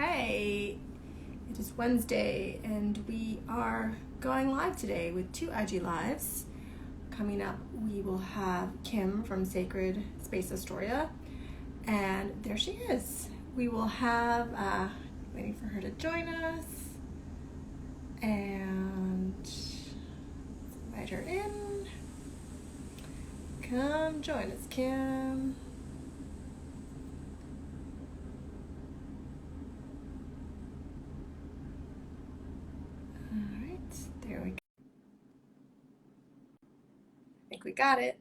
Hey, it is Wednesday and we are going live today with two IG Lives. Coming up, we will have Kim from Sacred Space Astoria, and there she is. We will have, waiting for her to join us, and invite her in. Come join us, Kim. All right, there we go. I think we got it.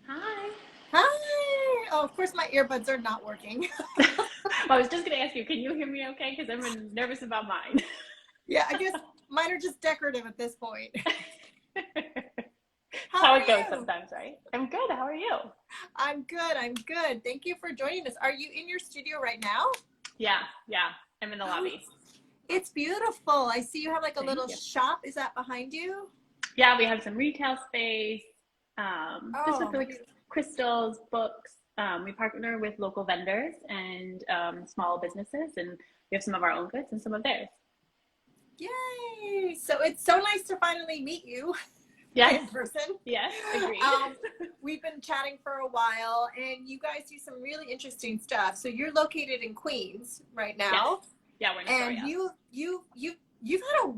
Hi. Hi! Oh, of course my earbuds are not working. Well, I was just going to ask you, can you hear me okay? Because I'm nervous about mine. Yeah, I guess mine are just decorative at this point. How How are it goes you? sometimes, right? I'm good. How are you? I'm good. I'm good. Thank you for joining us. Are you in your studio right now? Yeah. I'm in the Oh, lobby. it's beautiful. I see you have like a Thank little you. shop. Is that behind you? Yeah, we have some retail space. Just with Oh, like beautiful. crystals, books. We partner with local vendors and small businesses, and we have some of our own goods and some of theirs. Yay! So it's so nice to finally meet you Yes. in person. Yes. Agreed. Um, we've been chatting for a while, and you guys do some really interesting stuff. So you're located in Queens right Yes. now, Yeah, we're in and Astoria. you've had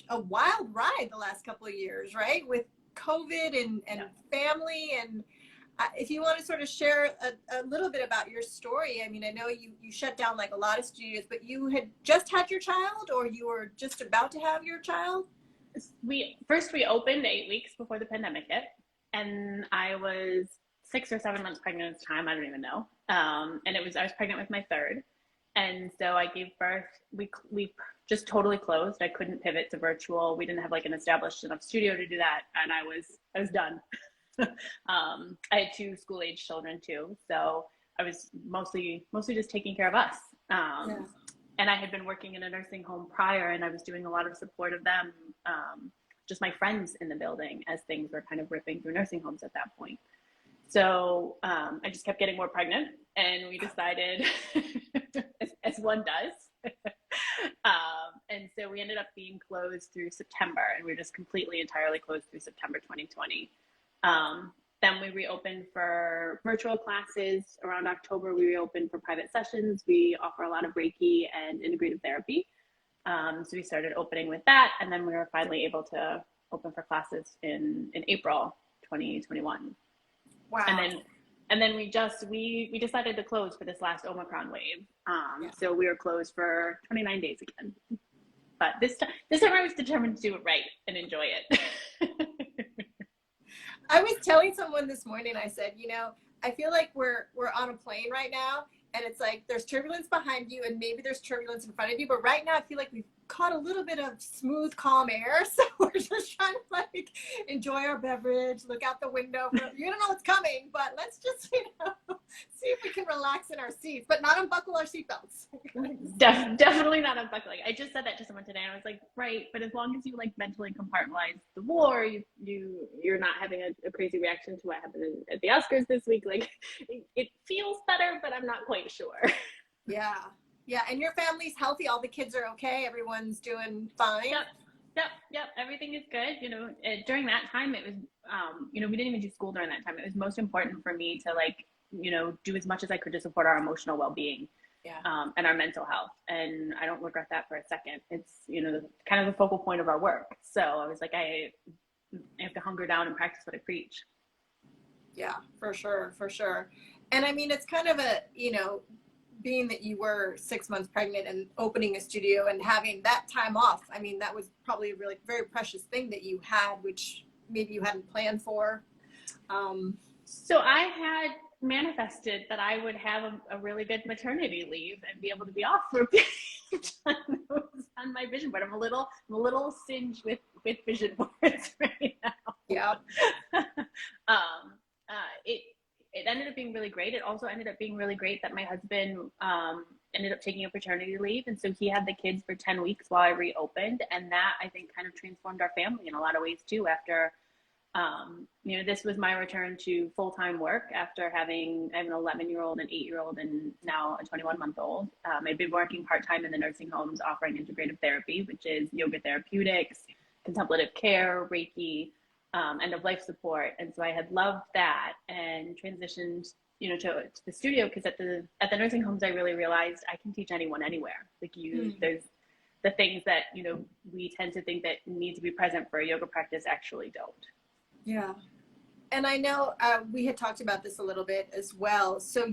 a wild ride the last couple of years, right? With COVID and Yeah. family. And if you want to sort of share a little bit about your story, I mean, I know you shut down like a lot of studios, but you had just had your child, or you were just about to have your child? We opened 8 weeks before the pandemic hit, and I was 6 or 7 months pregnant at the time. I don't even know. And I was pregnant with my third, and so I gave birth. We just totally closed. I couldn't pivot to virtual. We didn't have like an established enough studio to do that, and I was done. I had two school age children too, so I was mostly just taking care of us. Yeah. And I had been working in a nursing home prior, and I was doing a lot of support of them, just my friends in the building, as things were kind of ripping through nursing homes at that point. So I just kept getting more pregnant, and we decided, as one does. And so we ended up being closed through September, and we were just completely, entirely closed through September 2020. Then we reopened for virtual classes. Around October, we reopened for private sessions. We offer a lot of Reiki and integrative therapy. So we started opening with that, and then we were finally able to open for classes in April 2021. And Wow. then we decided to close for this last Omicron wave. Yeah. So we were closed for 29 days again. But this time I was determined to do it right and enjoy it. I was telling someone this morning, I said, I feel like we're on a plane right now, and it's like there's turbulence behind you and maybe there's turbulence in front of you, but right now I feel like we've caught a little bit of smooth, calm air. So we're just trying to like enjoy our beverage, look out the window. You don't know what's coming, but let's just, see if we can relax in our seats, but not unbuckle our seatbelts. Definitely not unbuckling. I just said that to someone today, and I was like, right, but as long as you like mentally compartmentalize the war, you're not having a crazy reaction to what happened at the Oscars this week. Like, it feels better, but I'm not quite sure. Yeah. Yeah. And your family's healthy. All the kids are okay. Everyone's doing fine. Yep. Everything is good. During that time, it was, we didn't even do school during that time. It was most important for me to like, do as much as I could to support our emotional well-being. Yeah. And our mental health. And I don't regret that for a second. It's, kind of the focal point of our work. So I was like, I have to hunker down and practice what I preach. Yeah, for sure. For sure. And I mean, it's kind of being that you were 6 months pregnant and opening a studio and having that time off. I mean, that was probably a really very precious thing that you had, which maybe you hadn't planned for. So I had manifested that I would have a really good maternity leave and be able to be off for a period of time. That was on my vision board. I'm a little singed with vision boards right now. Yeah. It ended up being really great. It also ended up being really great that my husband ended up taking a paternity leave, and so he had the kids for 10 weeks while I reopened, and that I think kind of transformed our family in a lot of ways too. After This was my return to full-time work after I have an 11-year-old, an 8-year-old, and now a 21-month-old. I've been working part-time in the nursing homes offering integrative therapy, which is yoga therapeutics, contemplative care, Reiki, end-of-life support. And so I had loved that and transitioned, to the studio, because at the nursing homes, I really realized I can teach anyone anywhere. Like there's the things that, we tend to think that need to be present for a yoga practice actually don't. Yeah. And I know we had talked about this a little bit as well. So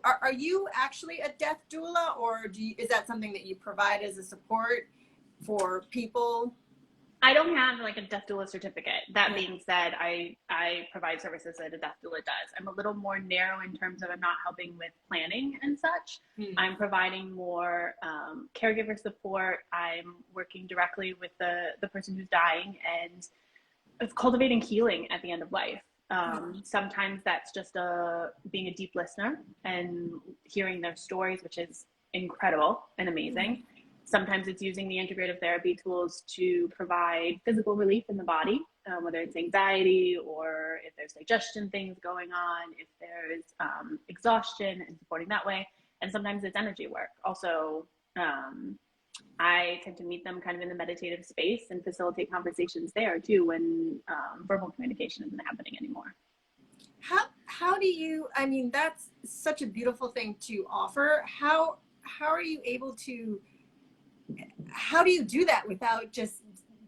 are you actually a death doula, or is that something that you provide as a support for people? I don't have like a death doula certificate. That being said, I provide services that a death doula does. I'm a little more narrow in terms of I'm not helping with planning and such. I'm providing more caregiver support. I'm working directly with the person who's dying and cultivating healing at the end of life. Sometimes that's just being a deep listener and hearing their stories, which is incredible and amazing. Sometimes it's using the integrative therapy tools to provide physical relief in the body, whether it's anxiety or if there's digestion things going on, if there's exhaustion, and supporting that way. And sometimes it's energy work. Also, I tend to meet them kind of in the meditative space and facilitate conversations there too when verbal communication isn't happening anymore. How do you, I mean, that's such a beautiful thing to offer. How are you able to, how do you do that without just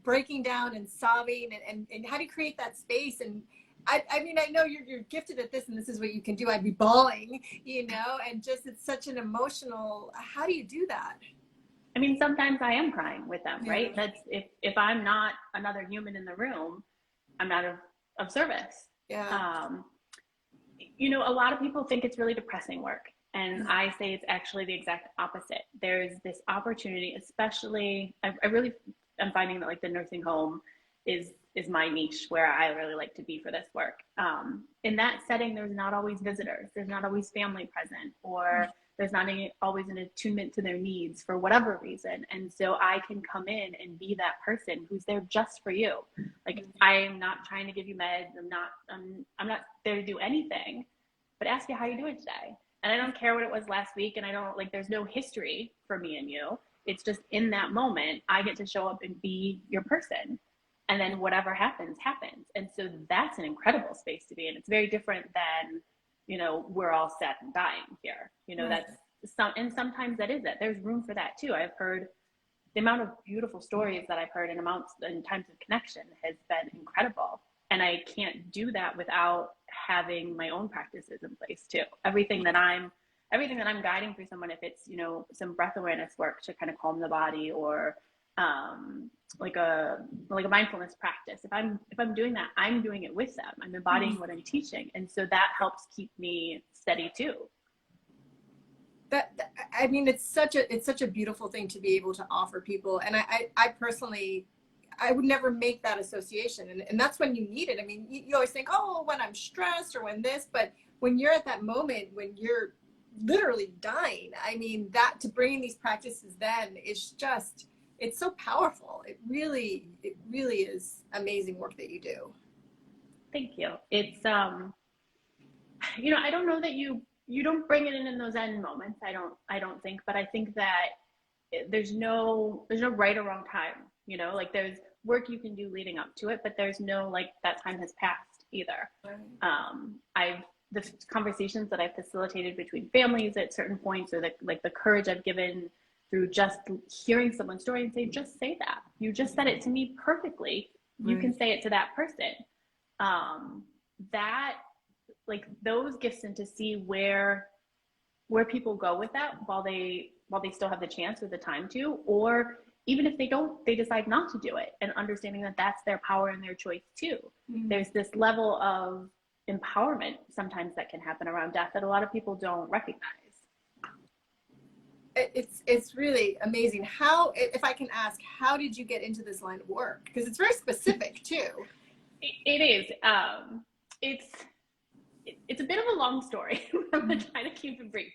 breaking down and sobbing, and how do you create that space? And I mean, I know you're gifted at this and this is what you can do. I'd be bawling, and just, it's such an emotional, how do you do that? I mean, sometimes I am crying with them, right? That's if I'm not another human in the room, I'm not of service. Yeah. A lot of people think it's really depressing work. And I say it's actually the exact opposite. There's this opportunity, especially, I really am finding that like the nursing home is my niche where I really like to be for this work. In that setting, there's not always visitors. There's not always family present, or there's not always an attunement to their needs for whatever reason. And so I can come in and be that person who's there just for you. Like, I'm not trying to give you meds. I'm not there to do anything, but ask you how you're doing today. And I don't care what it was last week. And I don't there's no history for me and you. It's just in that moment, I get to show up and be your person. And then whatever happens, happens. And so that's an incredible space to be in. It's very different than, we're all set and dying here. And sometimes that is it. There's room for that too. I've heard the amount of beautiful stories that I've heard and times of connection has been incredible. And I can't do that without having my own practices in place too. Everything that I'm guiding through someone, if it's, some breath awareness work to kind of calm the body, or like a mindfulness practice. If I'm doing that, I'm doing it with them. I'm embodying what I'm teaching. And so that helps keep me steady too. I mean, it's such a beautiful thing to be able to offer people. And I personally, I would never make that association. And that's when you need it. I mean, you always think, oh, when I'm stressed or when this, but when you're at that moment, when you're literally dying, I mean, that to bring in these practices then is just, it's so powerful. It really is amazing work that you do. Thank you. It's, I don't know that you don't bring it in those end moments. I don't think, but I think that there's no right or wrong time, there's work you can do leading up to it, but there's no, that time has passed either. The conversations that I've facilitated between families at certain points, or the courage I've given through just hearing someone's story and just say that. You just said it to me perfectly. You can say it to that person. That, those gifts, and to see where people go with that while they still have the chance or the time to, or even if they don't, they decide not to do it, and understanding that that's their power and their choice too. There's this level of empowerment sometimes that can happen around death that a lot of people don't recognize. It's really amazing. How, if I can ask, how did you get into this line of work? Because it's very specific too. It is. It's a bit of a long story. I'm going to try to keep it brief.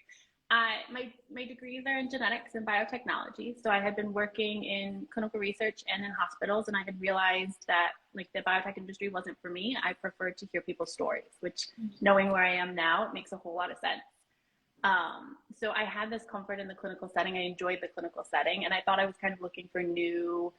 My degrees are in genetics and biotechnology. So I had been working in clinical research and in hospitals, and I had realized that like the biotech industry wasn't for me. I preferred to hear people's stories, which knowing where I am now, it makes a whole lot of sense. So I had this comfort in the clinical setting. I enjoyed the clinical setting, and I thought I was kind of looking for new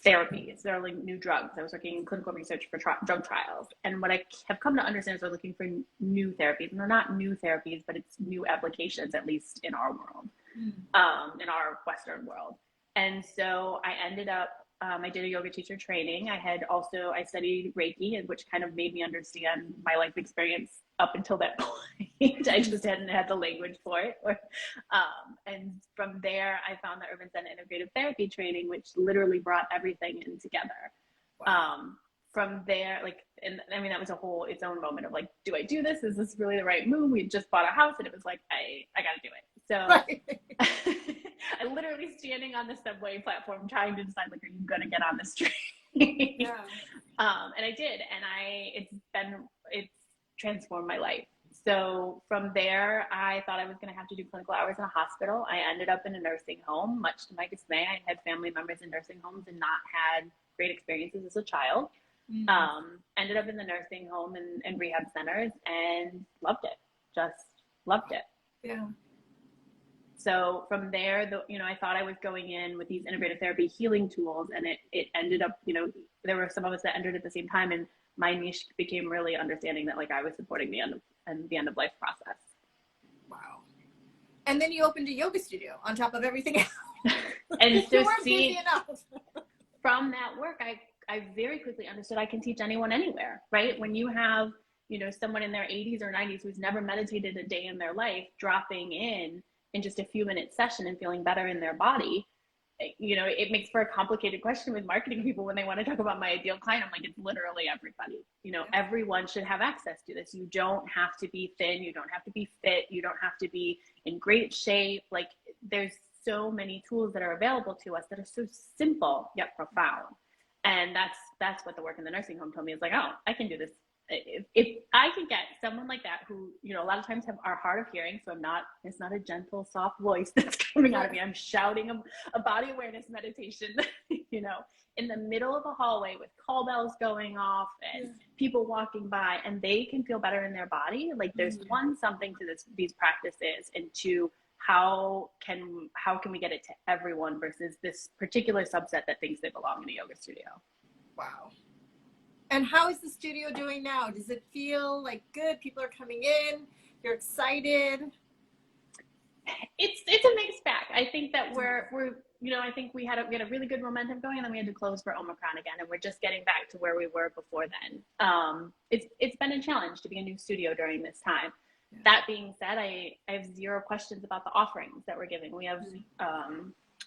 therapies. There are like new drugs. I was working in clinical research for drug trials. And what I have come to understand is they're looking for new therapies. And they're not new therapies, but it's new applications, at least in our world, in our Western world. And so I ended up, I did a yoga teacher training. I studied Reiki, which kind of made me understand my life experience up until that point. I just hadn't had the language for it. And from there, I found the Urban Zen Integrative Therapy training, which literally brought everything in together. Wow. From there, that was its own moment of like, do I do this? Is this really the right move? We just bought a house, and it was like, I got to do it. So right. I literally standing on the subway platform trying to decide, like, are you going to get on this train? Yeah. And I did. And it's transformed my life. So from there, I thought I was going to have to do clinical hours in a hospital. I ended up in a nursing home. Much to my dismay, I had family members in nursing homes and not had great experiences as a child. Ended up in the nursing home and rehab centers and loved it. Just loved it. Yeah. So from there, I thought I was going in with these integrative therapy healing tools, and it ended up, there were some of us that entered at the same time, and my niche became really understanding that like I was supporting the end of life process. Wow. And then you opened a yoga studio on top of everything else. And so from that work, I very quickly understood I can teach anyone anywhere, right? When you have, someone in their 80s or 90s who's never meditated a day in their life, dropping in just a few minute session and feeling better in their body, it makes for a complicated question with marketing people when they want to talk about my ideal client. I'm like, it's literally everybody. Everyone should have access to this. You don't have to be thin. You don't have to be fit. You don't have to be in great shape. Like, there's so many tools that are available to us that are so simple yet profound. And that's what the work in the nursing home told me. Is like, oh, I can do this. If I can get someone like that who, a lot of times are hard of hearing, so it's not a gentle, soft voice that's coming out of me. I'm shouting a body awareness meditation, in the middle of a hallway with call bells going off and people walking by, and they can feel better in their body. Like, there's one, something to these practices, and two, how can we get it to everyone versus this particular subset that thinks they belong in a yoga studio. Wow. And how is the studio doing now? Does it feel like good? People are coming in. You're excited. It's a mixed bag. I think that I think we had a really good momentum going, and then we had to close for Omicron again, and we're just getting back to where we were before then. It's been a challenge to be a new studio during this time. Yeah. That being said, I have zero questions about the offerings that we're giving. We have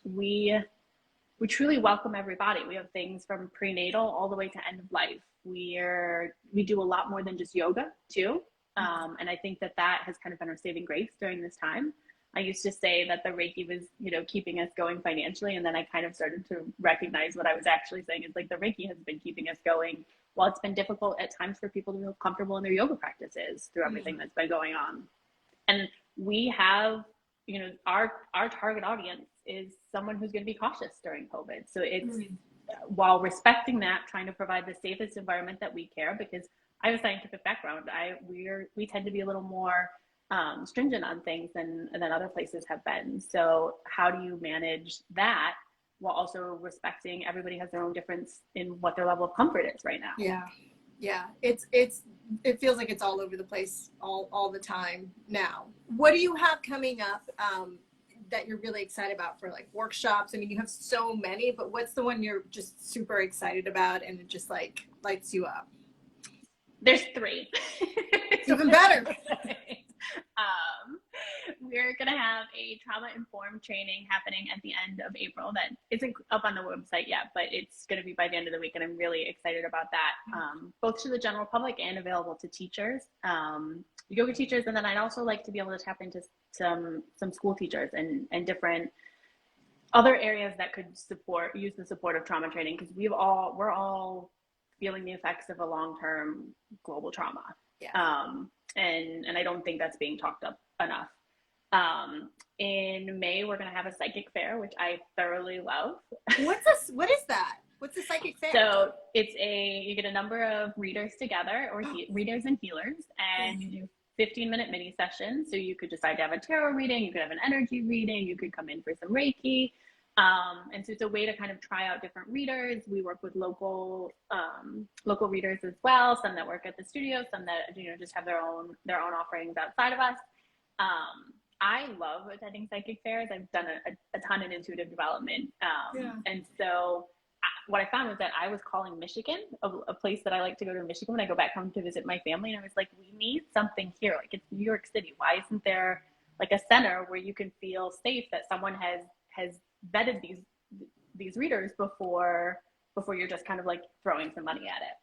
we truly welcome everybody. We have things from prenatal all the way to end of life. We do a lot more than just yoga too. And I think that has kind of been our saving grace during this time. I used to say that the Reiki was, keeping us going financially. And then I kind of started to recognize what I was actually saying is like the Reiki has been keeping us going. While it's been difficult at times for people to feel comfortable in their yoga practices through everything that's been going on. And we have, our target audience is someone who's going to be cautious during COVID. So it's, while respecting that, trying to provide the safest environment that we care, because I have a scientific background. We tend to be a little more stringent on things than other places have been. So how do you manage that while also respecting everybody has their own difference in what their level of comfort is right now? Yeah. It feels like it's all over the place all the time now. What do you have coming up that you're really excited about for like workshops? I mean, you have so many, but what's the one you're just super excited about and it just like lights you up? There's 3. Even better. We're going to have a trauma-informed training happening at the end of April that isn't up on the website yet, but it's going to be by the end of the week, and I'm really excited about that, both to the general public and available to teachers, yoga teachers, and then I'd also like to be able to tap into some school teachers and different other areas that could use the support of trauma training, because we're all feeling the effects of a long-term global trauma. Yeah. And I don't think that's being talked up enough. In May, we're going to have a psychic fair, which I thoroughly love. What is that? What's a psychic fair? So you get a number of readers together, or readers and healers, and you do 15-minute mini sessions. So you could decide to have a tarot reading, you could have an energy reading, you could come in for some Reiki. And so it's a way to kind of try out different readers. We work with local readers as well, some that work at the studio, some that, just have their own offerings outside of us. I love attending psychic fairs. I've done a ton in intuitive development. And so what I found was that I was calling Michigan, a place that I like to go to in Michigan when I go back home to visit my family. And I was like, we need something here. Like, it's New York City. Why isn't there like a center where you can feel safe, that someone has vetted these readers before you're just kind of like throwing some money at it.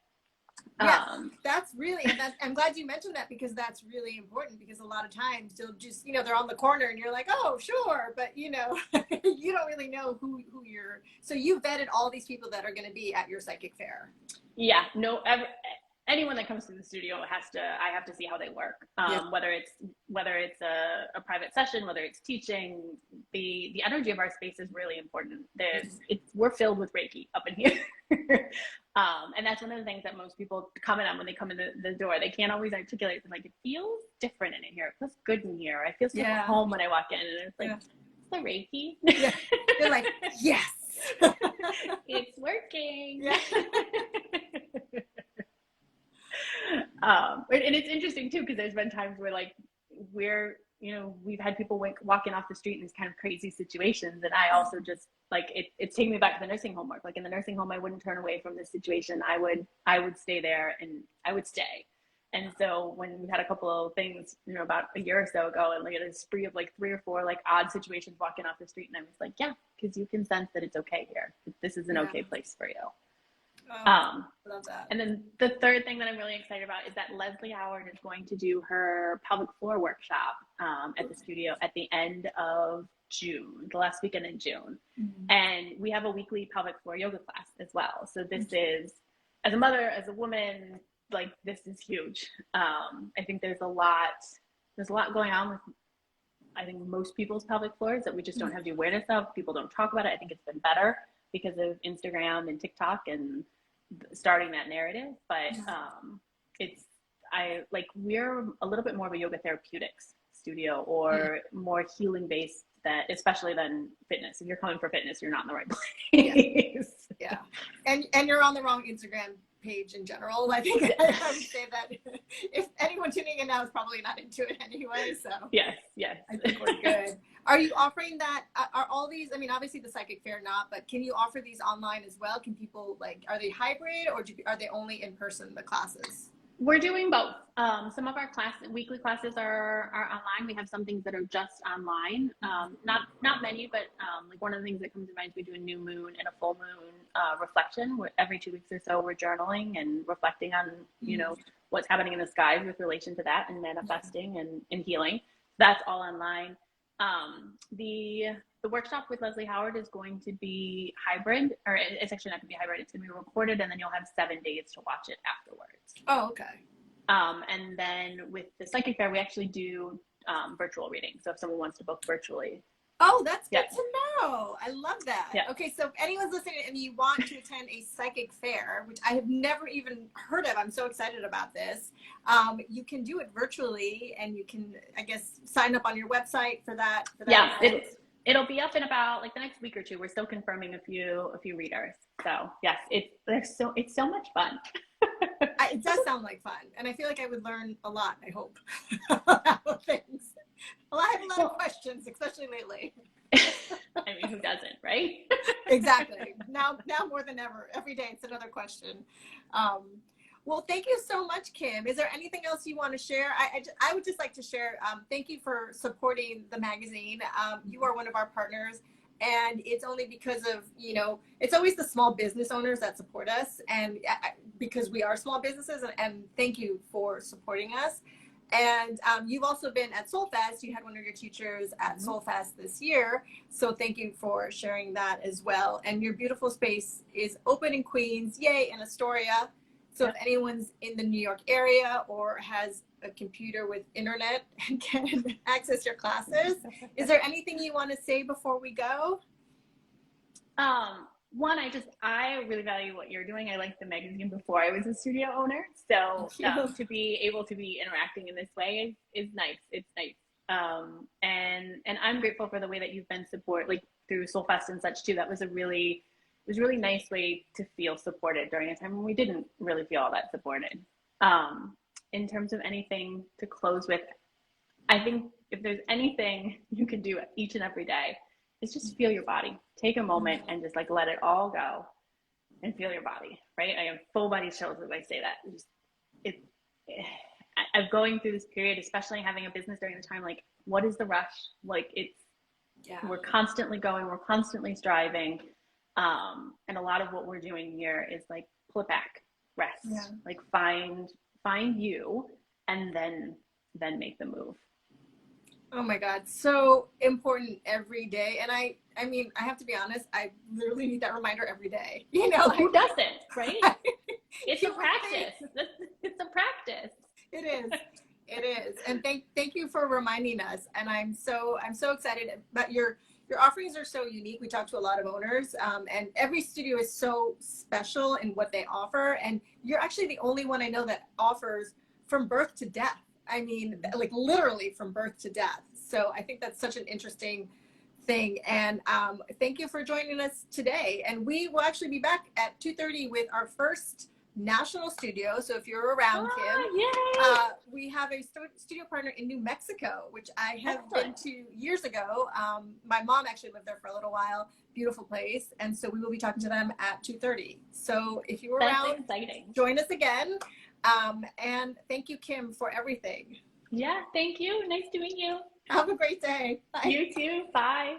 That's really, and I'm glad you mentioned that, because that's really important, because a lot of times you'll just, they're on the corner and you're like, oh, sure. But, you don't really know who so you vetted all these people that are going to be at your psychic fair. Yeah, anyone that comes to the studio I have to see how they work. Whether it's a private session, whether it's teaching, the energy of our space is really important. We're filled with Reiki up in here. And that's one of the things that most people comment on when they come in the door. They can't always articulate. They're like, it feels different in here. It feels good in here. I feel so at home when I walk in. And it's like, it's the Reiki. Yeah. They're like, yes. It's working. Yeah. And it's interesting too, because there's been times where like we've had people walking off the street in these kind of crazy situations, and I also just like it's taking me back to the nursing home work. Like in the nursing home, I wouldn't turn away from this situation. I would stay there, and I would stay. And so when we had a couple of things, about a year or so ago, and like a spree of like 3 or 4 like odd situations walking off the street, and I was like, yeah, because you can sense that it's okay here. This is an okay place for you. Love that. And then the third thing that I'm really excited about is that Leslie Howard is going to do her pelvic floor workshop at the studio at the end of June, the last weekend in June. Mm-hmm. And we have a weekly pelvic floor yoga class as well. So this is, as a mother, as a woman, like this is huge. I think there's a lot going on with, I think, most people's pelvic floors that we just don't have the awareness of. People don't talk about it. I think it's been better because of Instagram and TikTok and starting that narrative, but we're a little bit more of a yoga therapeutics studio, or more healing based, that especially than fitness. If you're coming for fitness, you're not in the right place. Yeah. And you're on the wrong Instagram page in general. I think I would say that if anyone tuning in now is probably not into it anyway. So yes, I think we're good. Are you offering that? Are all these? I mean, obviously the psychic fair not, but can you offer these online as well? Can people are they hybrid, or are they only in person, the classes? We're doing both. Some of our weekly classes are online. We have some things that are just online. Not many, but like one of the things that comes to mind is we do a new moon and a full moon reflection. Where every 2 weeks or so we're journaling and reflecting on what's happening in the skies with relation to that, and manifesting and healing. That's all online. The workshop with Leslie Howard is going to be hybrid, or it's actually not going to be hybrid. It's going to be recorded, and then you'll have 7 days to watch it afterwards. Oh, okay. And then with the psychic fair, we actually do virtual readings. So if someone wants to book virtually. Oh, that's good to know. I love that. Yeah. Okay, so if anyone's listening and you want to attend a psychic fair, which I have never even heard of, I'm so excited about this. You can do it virtually, and you can, I guess, sign up on your website for that. Yeah, it'll be up in about like the next week or 2. We're still confirming a few readers. So yes, it's so much fun. It does sound like fun, and I feel like I would learn a lot. I hope about things. Well, I have a lot of questions, especially lately. I mean, who doesn't, right? Exactly. Now more than ever, every day it's another question. Well, thank you so much, Kim. Is there anything else you want to share? I would just like to share. Thank you for supporting the magazine. You are one of our partners. And it's only because of, it's always the small business owners that support us, and because we are small businesses, and thank you for supporting us. And you've also been at SoulFest. You had one of your teachers at SoulFest this year. So thank you for sharing that as well. And your beautiful space is open in Queens, yay, in Astoria. So if anyone's in the New York area or has a computer with internet and can access your classes. Is there anything you want to say before we go? One, I really value what you're doing. I liked the magazine before I was a studio owner. So to be able to be interacting in this way is nice. It's nice. And I'm grateful for the way that you've been like through Soulfest and such too. It was a really nice way to feel supported during a time when we didn't really feel all that supported. In terms of anything to close with, I think if there's anything you can do each and every day, is just feel your body. Take a moment and just like let it all go and feel your body, right? I have full body chills as I say that. I'm going through this period, especially having a business during the time, like what is the rush? Like we're constantly going, we're constantly striving. And a lot of what we're doing here is like pull it back, rest, like find you and then make the move. Oh my God, so important every day. And I mean, I have to be honest, I literally need that reminder every day. You know, who doesn't, right? It's a practice. It's a practice. It is. It is. And thank you for reminding us. And I'm so excited about your offerings are so unique. We talk to a lot of owners, and every studio is so special in what they offer. And you're actually the only one I know that offers from birth to death. I mean, like literally from birth to death. So I think that's such an interesting thing. And thank you for joining us today. And we will actually be back at 2:30 with our first national studio. So if you're around, Kim, we have a studio partner in New Mexico, which I have been to years ago. My mom actually lived there for a little while. Beautiful place. And so we will be talking to them at 2:30. So if you're around, join us again. And thank you, Kim, for everything. Yeah, thank you. Nice to meet you. Have a great day. Bye. You too. Bye.